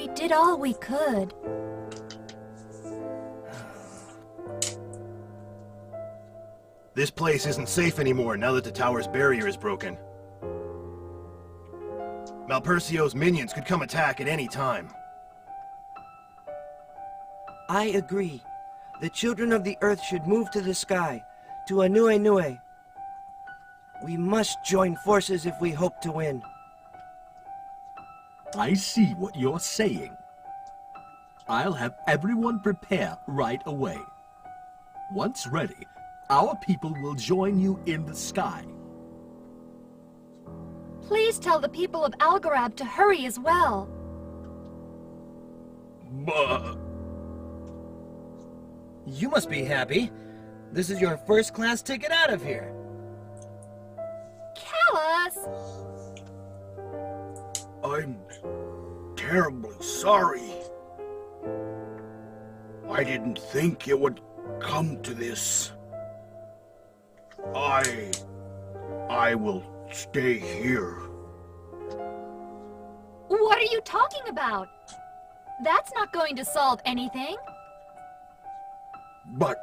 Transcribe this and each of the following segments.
We did all we could. This place isn't safe anymore now that the tower's barrier is broken. Malpercio's minions could come attack at any time. I agree. The children of the earth should move to the sky, to Anue Nue. We must join forces if we hope to win. I see what you're saying. I'll have everyone prepare right away. Once ready, our people will join you in the sky. Please tell the people of Algarab to hurry as well. You must be happy. This is your first-class ticket out of here. Callus! I'm terribly sorry. I didn't think it would come to this. I will stay here. What are you talking about? That's not going to solve anything. But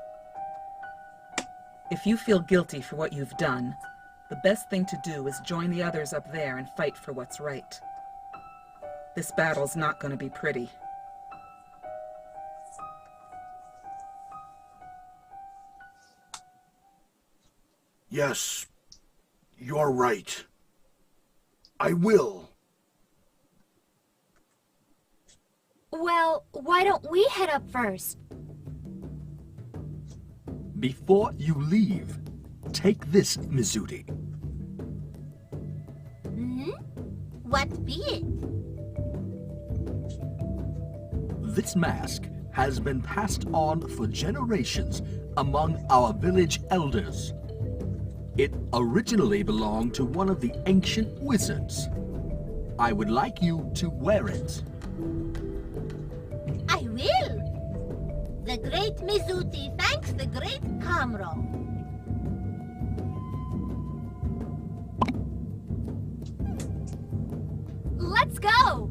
If you feel guilty for what you've done, the best thing to do is join the others up there and fight for what's right. This battle's not going to be pretty. yes, you're right. I will. Well, why don't we head up first? Before you leave, take this, Mizuti. What be it? This mask has been passed on for generations among our village elders. It originally belonged to one of the ancient wizards. I would like you to wear it. I will. The great Mizuti thanks the great Kamro. Let's go!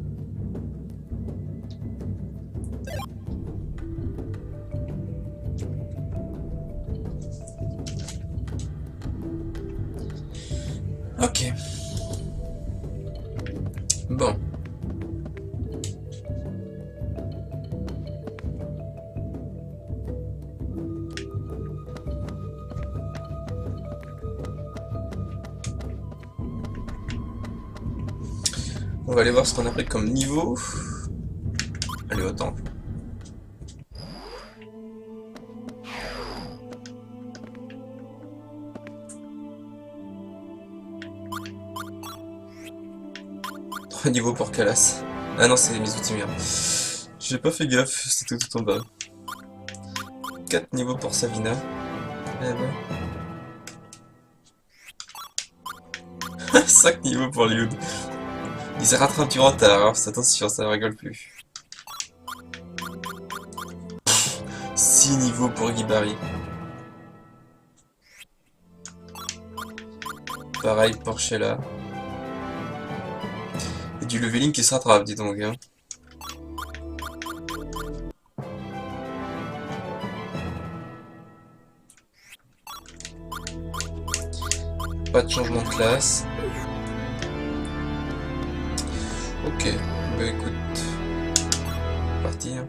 Ok. Bon. On va aller voir ce qu'on a pris comme niveau. Allez, au temple. Niveau pour Calas. Ah non, c'est mes outils, merde. J'ai pas fait gaffe, c'était tout en bas. 4 niveaux pour Savina. Eh ben. 5 niveaux pour Liud. Il s'est rattrapé du retard, alors attention, ça ne rigole plus. 6 niveaux pour Gibari. Pareil pour Sheila. Et du leveling qui se rattrape, dis donc. Hein. Pas de changement de classe. Ok, bah écoute. Parti. Hein.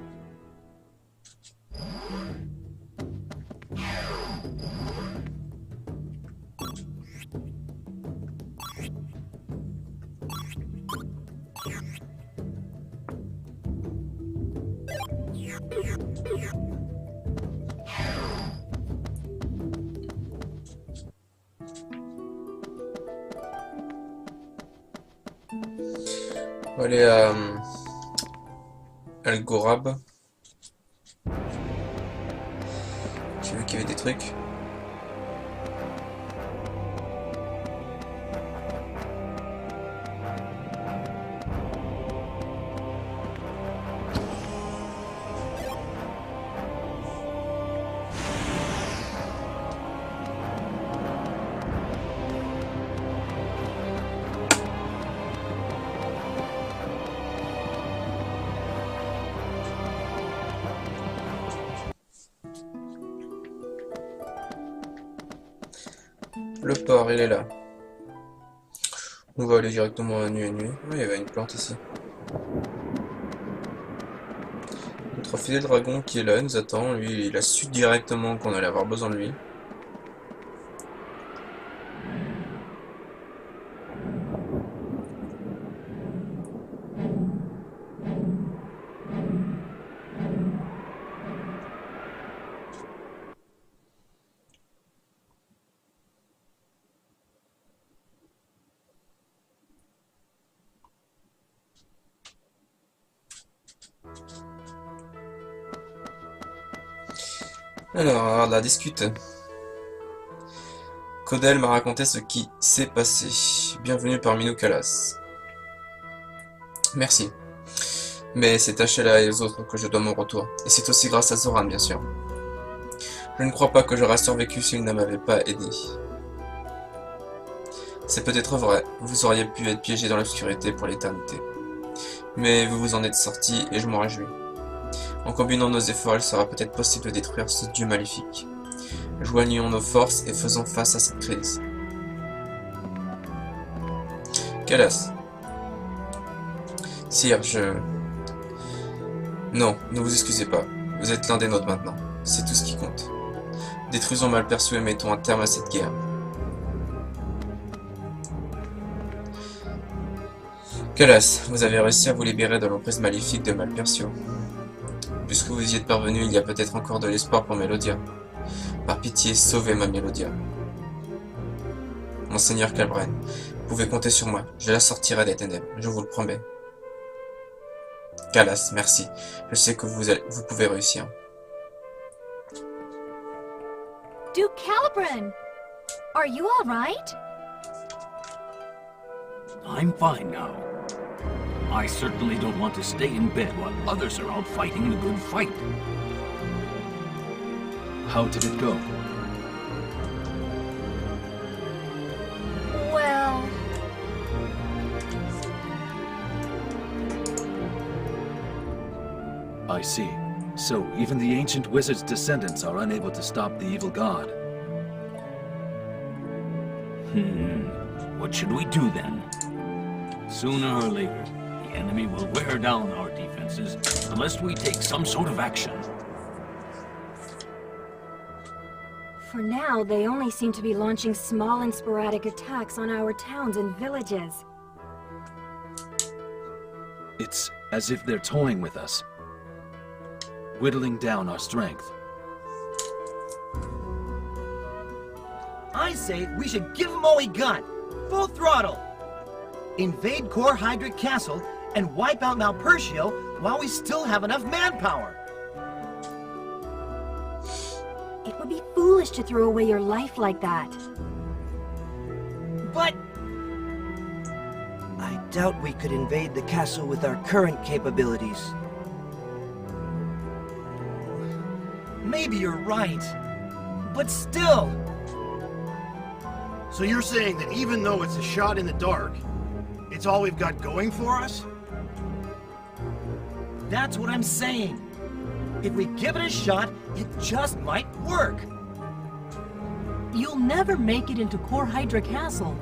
On va aller à Algorab. J'ai vu qu'il y avait des trucs. Le port, il est là. On va aller directement à nuit. Oh, il y avait une plante ici. Notre fidèle dragon qui est là, nous attend. Lui, il a su directement qu'on allait avoir besoin de lui. Alors, la discute. Codel m'a raconté ce qui s'est passé. Bienvenue parmi nous, Calas. Merci. Mais c'est à Sheila et aux autres que je dois mon retour. Et c'est aussi grâce à Zorane, bien sûr. Je ne crois pas que j'aurais survécu s'il ne m'avait pas aidé. C'est peut-être vrai, vous auriez pu être piégé dans l'obscurité pour l'éternité. Mais vous vous en êtes sorti et je m'en réjouis. En combinant nos efforts, il sera peut-être possible de détruire ce dieu maléfique. Joignons nos forces et faisons face à cette crise. Calas. Sire, Non, ne vous excusez pas. Vous êtes l'un des nôtres maintenant. C'est tout ce qui compte. Détruisons Malperçu et mettons un terme à cette guerre. Calas, vous avez réussi à vous libérer de l'emprise maléfique de Malperçu. Puisque vous y êtes parvenu, il y a peut-être encore de l'espoir pour Mélodia. Par pitié, sauvez ma Mélodia. Monseigneur Calbren, vous pouvez compter sur moi. Je la sortirai des ténèbres, je vous le promets. Calas, merci. Je sais que vous pouvez réussir. Duke Calibran! Are you alright? I'm fine now. I certainly don't want to stay in bed while others are out fighting the good fight. How did it go? Well... I see. So, even the ancient wizard's descendants are unable to stop the evil god. What should we do then? Sooner or later, the enemy will wear down our defenses unless we take some sort of action. For now, they only seem to be launching small and sporadic attacks on our towns and villages. It's as if they're toying with us, whittling down our strength. I say we should give them all we got. Full throttle. Invade Core Hydric Castle and wipe out Malpercio while we still have enough manpower. It would be foolish to throw away your life like that. But... I doubt we could invade the castle with our current capabilities. Maybe you're right, but still... So you're saying that even though it's a shot in the dark, it's all we've got going for us? That's what I'm saying. If we give it a shot, it just might work. You'll never make it into Core Hydra Castle.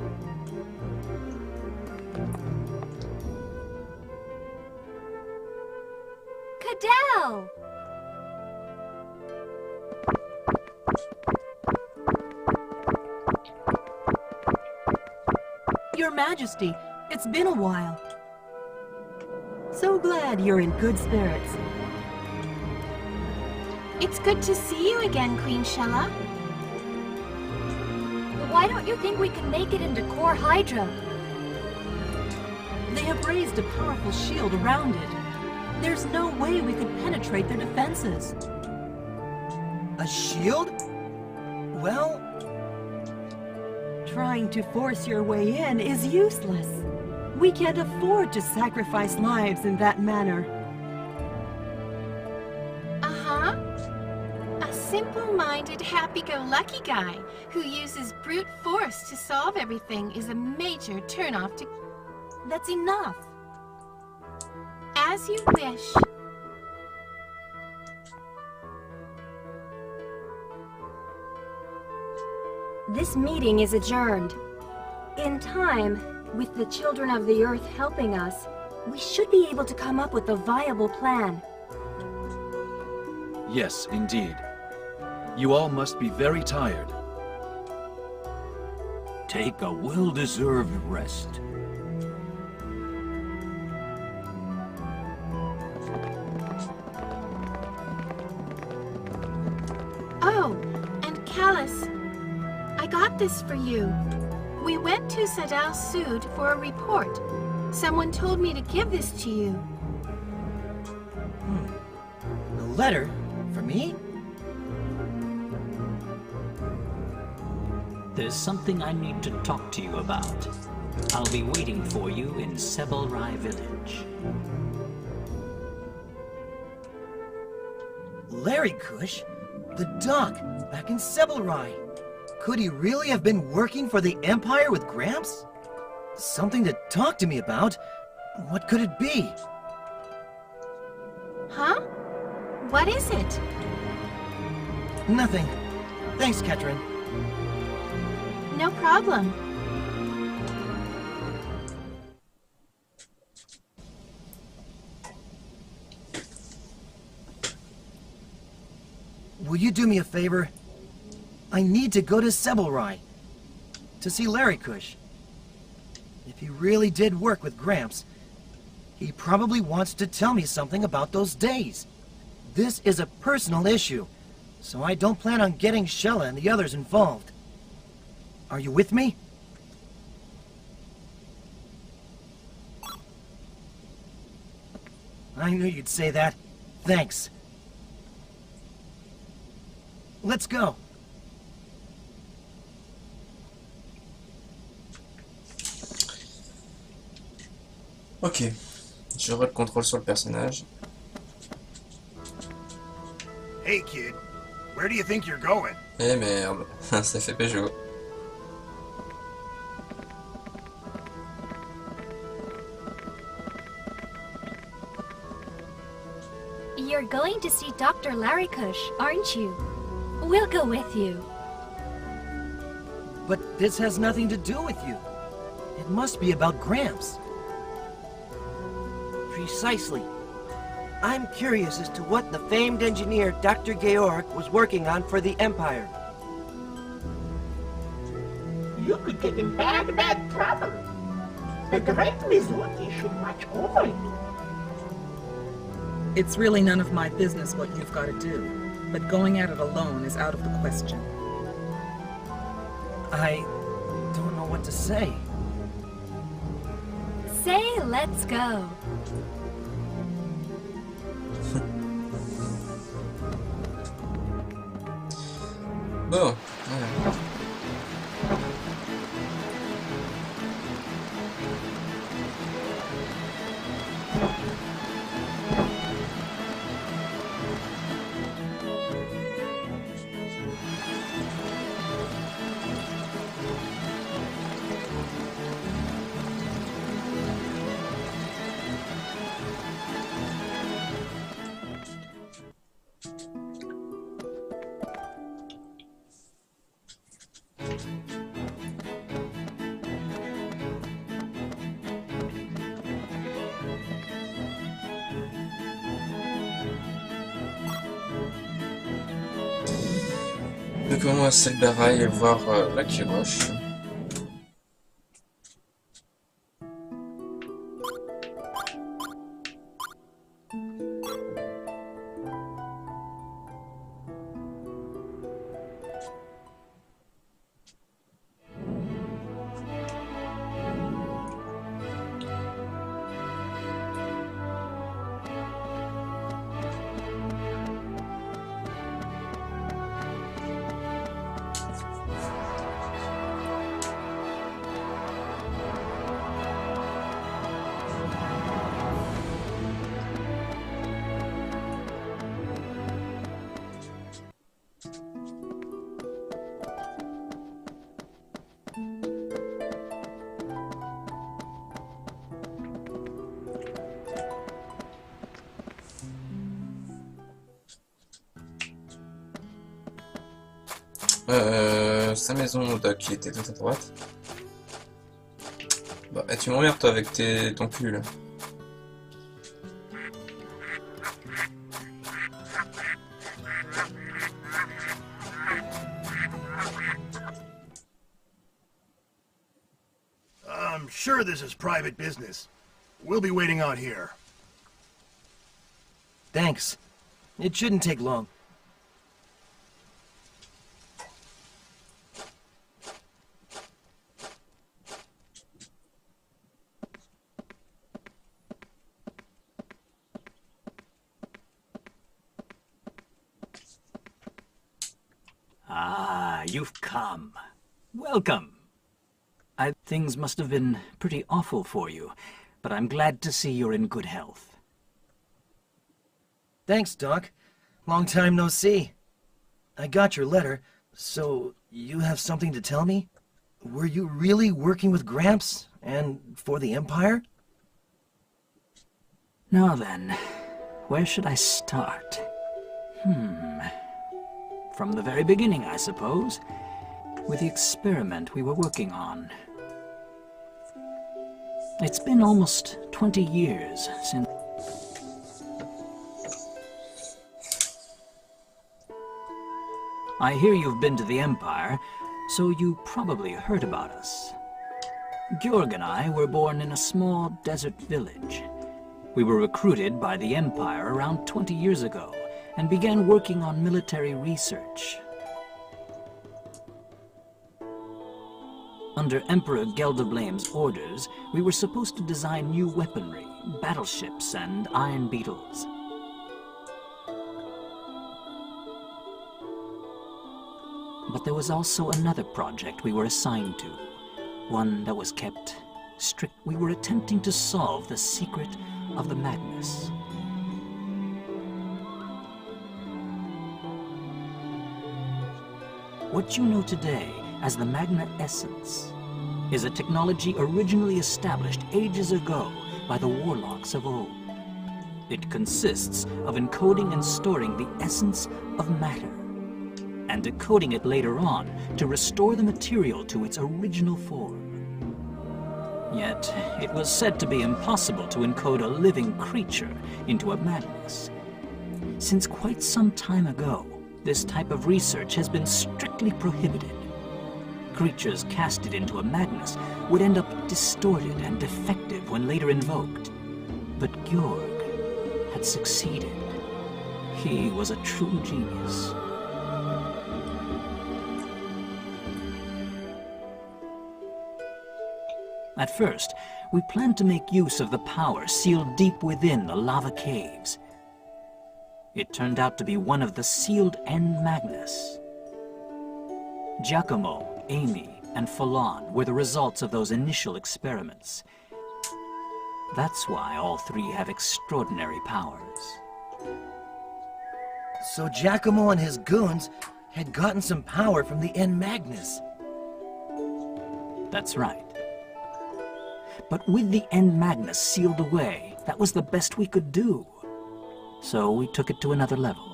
Cadell! Your Majesty, it's been a while. So glad you're in good spirits. It's good to see you again, Queen Shella. Why don't you think we can make it into Core Hydra? They have raised a powerful shield around it. There's no way we could penetrate their defenses. A shield? Well... Trying to force your way in is useless. We can't afford to sacrifice lives in that manner. Uh-huh. A simple-minded, happy-go-lucky guy who uses brute force to solve everything is a major turn-off to... That's enough. As you wish. This meeting is adjourned. In time, with the children of the Earth helping us, we should be able to come up with a viable plan. Yes, indeed. You all must be very tired. Take a well-deserved rest. Oh, and Callus, I got this for you. We went to Sadal Sud for a report. Someone told me to give this to you. A letter? For me? There's something I need to talk to you about. I'll be waiting for you in Sebelrai village. Larry Kush? The doc, back in Sebelrai. Could he really have been working for the Empire with Gramps? Something to talk to me about? What could it be? Huh? What is it? Nothing. Thanks, Ketrin. No problem. Will you do me a favor? I need to go to Sebelrai to see Larry Kush. If he really did work with Gramps, he probably wants to tell me something about those days. This is a personal issue, so I don't plan on getting Shella and the others involved. Are you with me? I knew you'd say that. Thanks. Let's go. Ok, je le contrôle sur le personnage. Hey kid, where do you think you're going? Eh merde, ça fait Peugeot. You're going to see Dr. Larry Kush, aren't you? We'll go with you. But this has nothing to do with you. It must be about Gramps. Precisely. I'm curious as to what the famed engineer Dr. Georg was working on for the Empire. You could get in bad, bad trouble. The great Mizuki should watch over you. It's really none of my business what you've got to do, but going at it alone is out of the question. I don't know what to say. Say, let's go. Bon, voilà. Donc on va à Sebelrai et voir la Kiroche. sa maison qui était tout à droite. Bah, tu m'emmerdes toi avec ton cul là. I'm sure this is private business. We'll be waiting out here. Thanks. It shouldn't take long. Ah, you've come. Welcome. Things must have been pretty awful for you, but I'm glad to see you're in good health. Thanks, Doc. Long time no see. I got your letter, so you have something to tell me? Were you really working with Gramps and for the Empire? Now then, where should I start? From the very beginning, I suppose, with the experiment we were working on. It's been almost 20 years since... I hear you've been to the Empire, so you probably heard about us. Georg and I were born in a small desert village. We were recruited by the Empire around 20 years ago and began working on military research. Under Emperor Geldeblame's orders, we were supposed to design new weaponry, battleships, and iron beetles. But there was also another project we were assigned to, one that was kept strict. We were attempting to solve the secret of the Magnus. What you know today as the Magna Essence is a technology originally established ages ago by the warlocks of old. It consists of encoding and storing the essence of matter, and decoding it later on to restore the material to its original form. Yet, it was said to be impossible to encode a living creature into a Magnus. Since quite some time ago, this type of research has been strictly prohibited. Creatures casted into a Magnus would end up distorted and defective when later invoked. But Georg had succeeded. He was a true genius. At first, we planned to make use of the power sealed deep within the lava caves. It turned out to be one of the sealed End Magnus. Giacomo, Amy, and Falon were the results of those initial experiments. That's why all three have extraordinary powers. So Giacomo and his goons had gotten some power from the End Magnus. That's right. But with the End Magnus sealed away, that was the best we could do. So we took it to another level.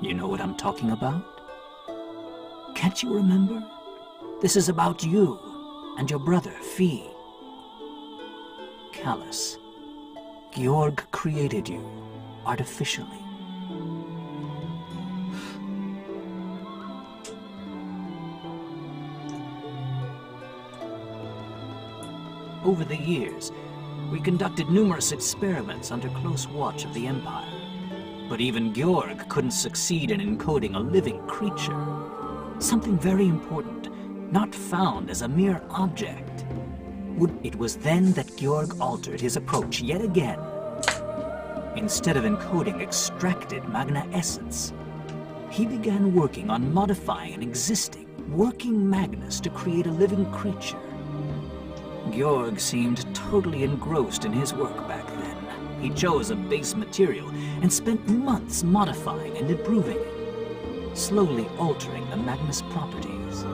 You know what I'm talking about? Can't you remember? This is about you and your brother, Fee. Callus, Georg created you artificially. Over the years, we conducted numerous experiments under close watch of the Empire. But even Georg couldn't succeed in encoding a living creature. Something very important, not found as a mere object. It was then that Georg altered his approach yet again. Instead of encoding extracted Magna Essence, he began working on modifying an existing, working Magnus to create a living creature. Georg seemed totally engrossed in his work back then. He chose a base material and spent months modifying and improving it, slowly altering the Magnus properties.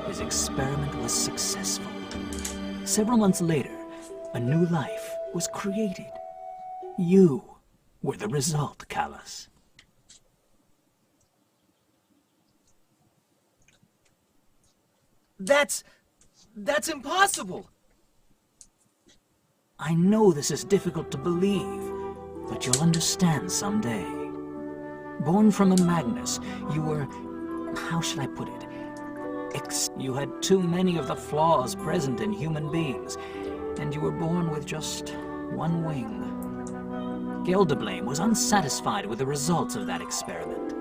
His experiment was successful. Several months later, a new life was created. You were the result, Callus. That's impossible. I know this is difficult to believe, but you'll understand someday. Born from a Magnus, you were... how should I put it? You had too many of the flaws present in human beings, and you were born with just one wing. Gelderblame was unsatisfied with the results of that experiment.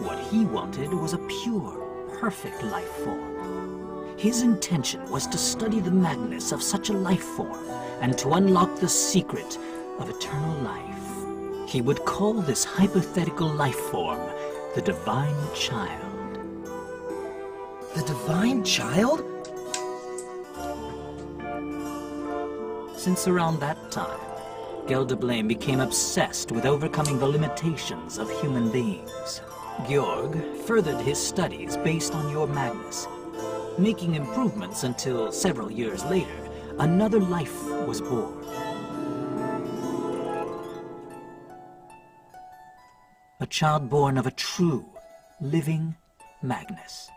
What he wanted was a pure, perfect life form. His intention was to study the Magnus of such a life form and to unlock the secret of eternal life. He would call this hypothetical life form the Divine Child. The Divine Child? Since around that time, Gelderblame became obsessed with overcoming the limitations of human beings. Georg furthered his studies based on your Magnus, making improvements until several years later, another life was born. A child born of a true, living Magnus.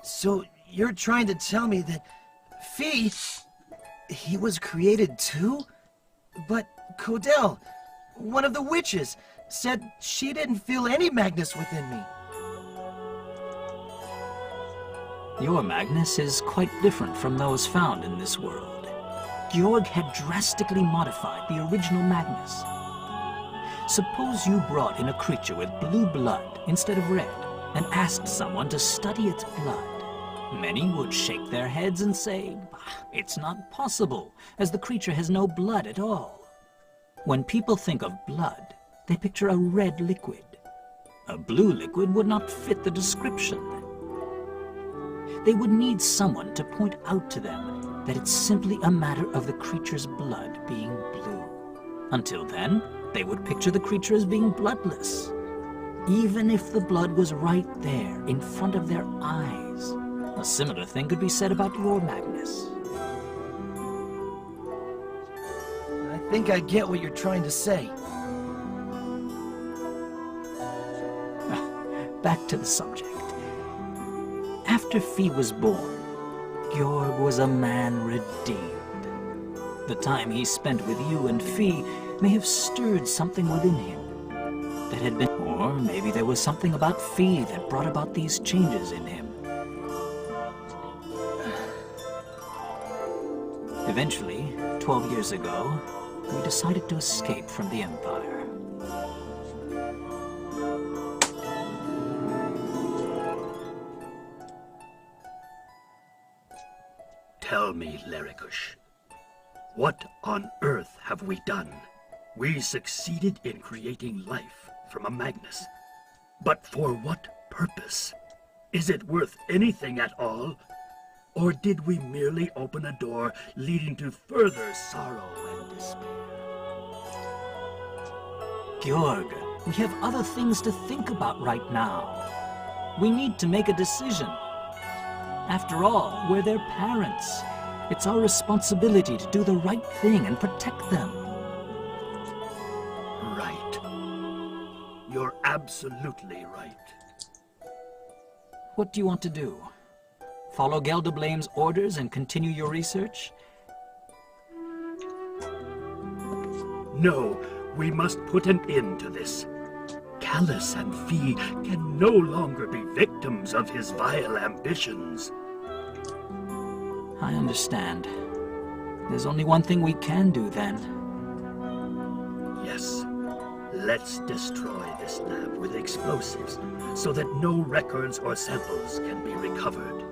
So you're trying to tell me that Fee, he was created too? But Codell, one of the witches, said she didn't feel any Magnus within me. Your Magnus is quite different from those found in this world. Georg had drastically modified the original Magnus. Suppose you brought in a creature with blue blood instead of red and asked someone to study its blood. Many would shake their heads and say, it's not possible, as the creature has no blood at all. When people think of blood, they picture a red liquid. A blue liquid would not fit the description. They would need someone to point out to them that it's simply a matter of the creature's blood being blue. Until then, they would picture the creature as being bloodless, even if the blood was right there in front of their eyes. A similar thing could be said about your Magnus. I think I get what you're trying to say. Back to the subject. After Fee was born, Georg was a man redeemed. The time he spent with you and Fee may have stirred something within him that had been... Or maybe there was something about Fee that brought about these changes in him. Eventually, 12 years ago, we decided to escape from the Empire. Tell me, Lerikush, what on earth have we done? We succeeded in creating life from a Magnus. But for what purpose? Is it worth anything at all? Or did we merely open a door leading to further sorrow and despair? Georg, we have other things to think about right now. We need to make a decision. After all, we're their parents. It's our responsibility to do the right thing and protect them. Right. You're absolutely right. What do you want to do? Follow Gelderblame's orders and continue your research? No, we must put an end to this. Callus and Fee can no longer be victims of his vile ambitions. I understand. There's only one thing we can do then. Yes. Let's destroy this lab with explosives so that no records or samples can be recovered.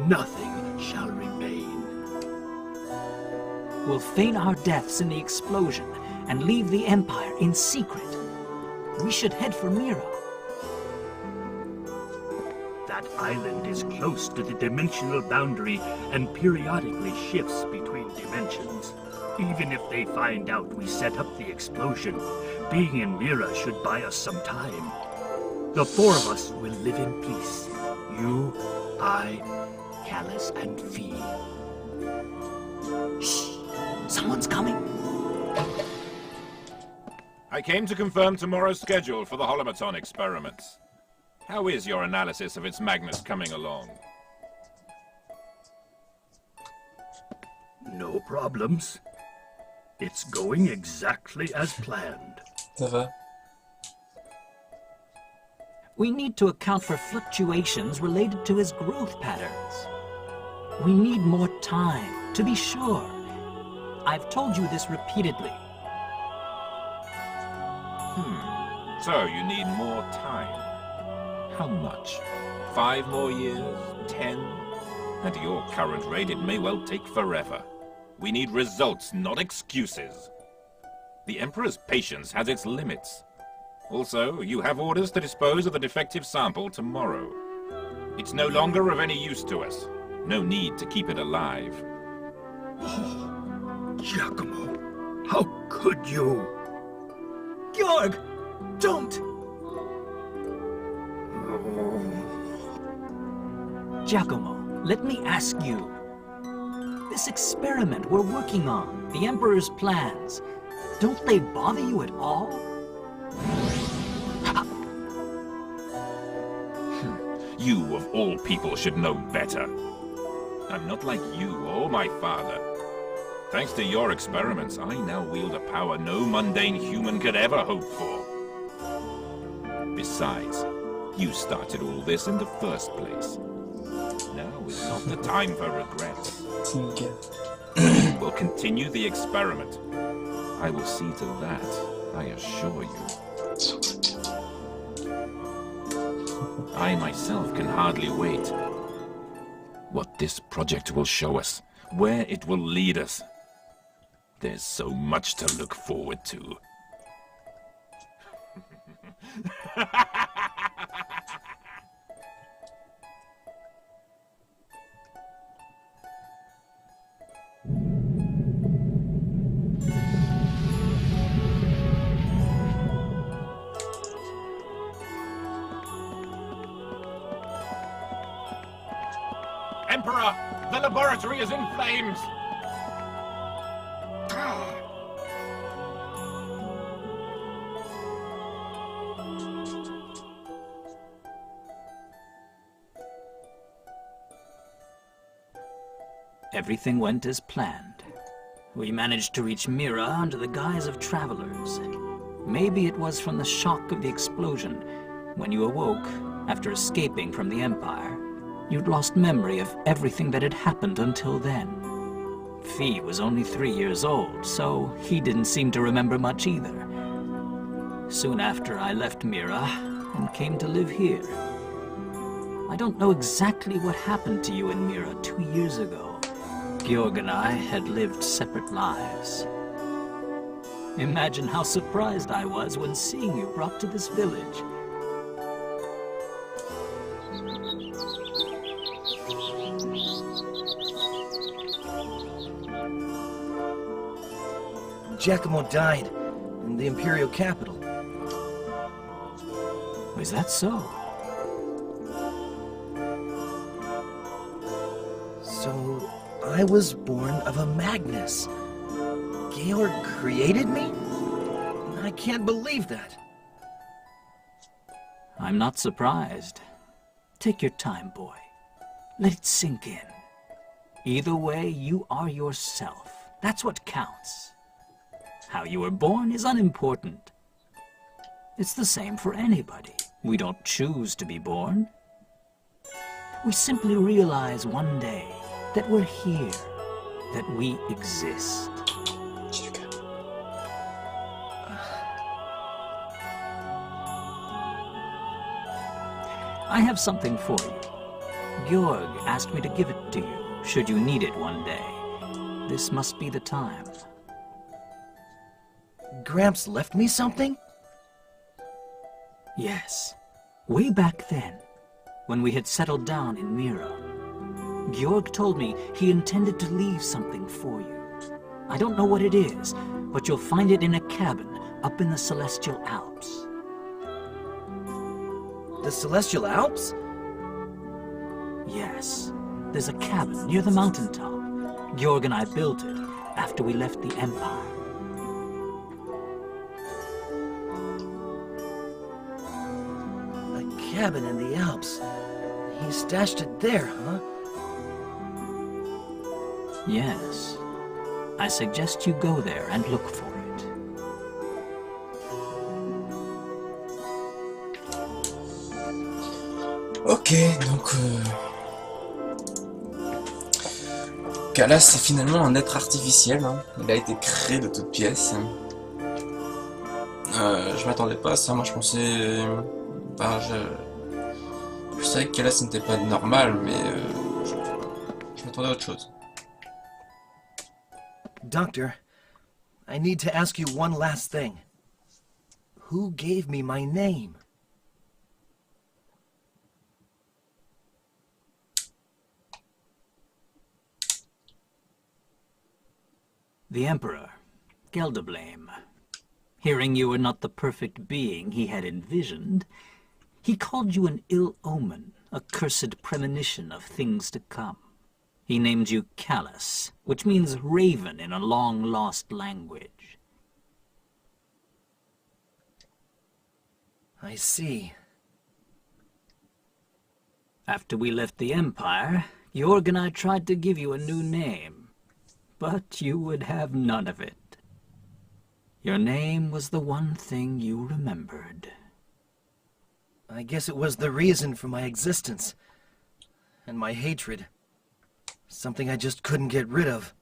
Nothing shall remain. We'll feign our deaths in the explosion and leave the Empire in secret. We should head for Mira. That island is close to the dimensional boundary and periodically shifts between dimensions. Even if they find out we set up the explosion, being in Mira should buy us some time. The four of us will live in peace. You, I, Callus, and Fee. Shh! Someone's coming! I came to confirm tomorrow's schedule for the holomaton experiments. How is your analysis of its magnets coming along? No problems. It's going exactly as planned. Ça va. We need to account for fluctuations related to his growth patterns. We need more time, to be sure. I've told you this repeatedly. So you need more time. How much? 5 more years? 10? At your current rate, it may well take forever. We need results, not excuses. The Emperor's patience has its limits. Also, you have orders to dispose of the defective sample tomorrow. It's no longer of any use to us. No need to keep it alive. Oh, Giacomo, how could you? Georg, don't! Giacomo, let me ask you. This experiment we're working on, the Emperor's plans, don't they bother you at all? You, of all people, should know better. I'm not like you or my father. Thanks to your experiments, I now wield a power no mundane human could ever hope for. Besides, you started all this in the first place. Now is not the time for regrets. We'll continue the experiment. I will see to that, I assure you. I myself can hardly wait. What this project will show us, where it will lead us. There's so much to look forward to. Emperor, the laboratory is in flames! Everything went as planned. We managed to reach Mira under the guise of travelers. Maybe it was from the shock of the explosion. When you awoke, after escaping from the Empire, you'd lost memory of everything that had happened until then. Fee was only 3 years old, so he didn't seem to remember much either. Soon after, I left Mira and came to live here. I don't know exactly what happened to you in Mira 2 years ago. Georg and I had lived separate lives. Imagine how surprised I was when seeing you brought to this village. Giacomo died in the Imperial capital. Is that so? So, I was born of a Magnus. Georg created me? I can't believe that. I'm not surprised. Take your time, boy. Let it sink in. Either way, you are yourself. That's what counts. How you were born is unimportant. It's the same for anybody. We don't choose to be born. We simply realize one day that we're here, that we exist. I have something for you. Georg asked me to give it to you, should you need it one day. This must be the time. Gramps left me something? Yes. Way back then, when we had settled down in Mira, Georg told me he intended to leave something for you. I don't know what it is, but you'll find it in a cabin up in the Celestial Alps. The Celestial Alps? Yes. There's a cabin near the mountaintop. Georg and I built it after we left the Empire. cabin in the Alps. He stashed it there, huh? Yes. I suggest you go there and look for it. Ok, donc... Calas, c'est finalement un être artificiel. Hein. Il a été créé de toutes pièces. Je m'attendais pas à ça. Moi, je pensais... Ben, je savais que Calas n'était pas normal, mais... je m'attendais à autre chose. Doctor, I need to ask you one last thing. Who gave me my name? The Emperor, Gelderblame. Hearing you were not the perfect being he had envisioned, he called you an ill omen, a cursed premonition of things to come. He named you Callus, which means raven in a long-lost language. I see. After we left the Empire, Jorg and I tried to give you a new name. But you would have none of it. Your name was the one thing you remembered. I guess it was the reason for my existence. And my hatred. Something I just couldn't get rid of.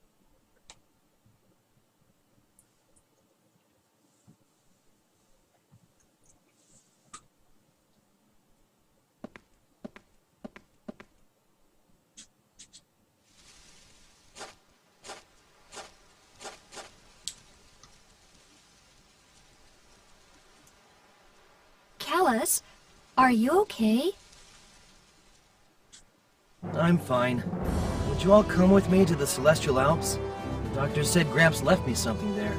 Callus, are you okay? I'm fine. Would you all come with me to the Celestial Alps? The doctor said Gramps left me something there.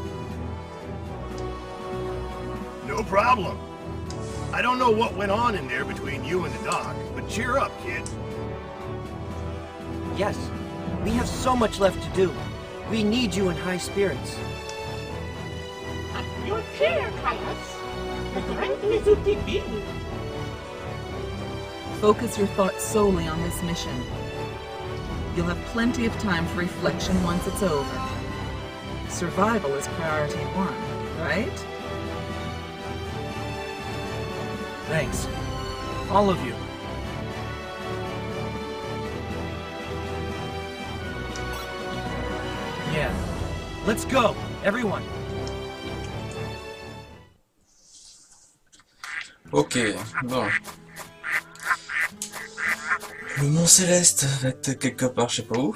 No problem. I don't know what went on in there between you and the doc, but cheer up, kid. Yes, we have so much left to do. We need you in high spirits. At your chair, Caius. The great visiting being. Focus your thoughts solely on this mission. You'll have plenty of time for reflection once it's over. Survival is priority one, right? Thanks. All of you. Yeah. Let's go, everyone. Ok, bon. Le Mont Céleste va être quelque part, je sais pas où.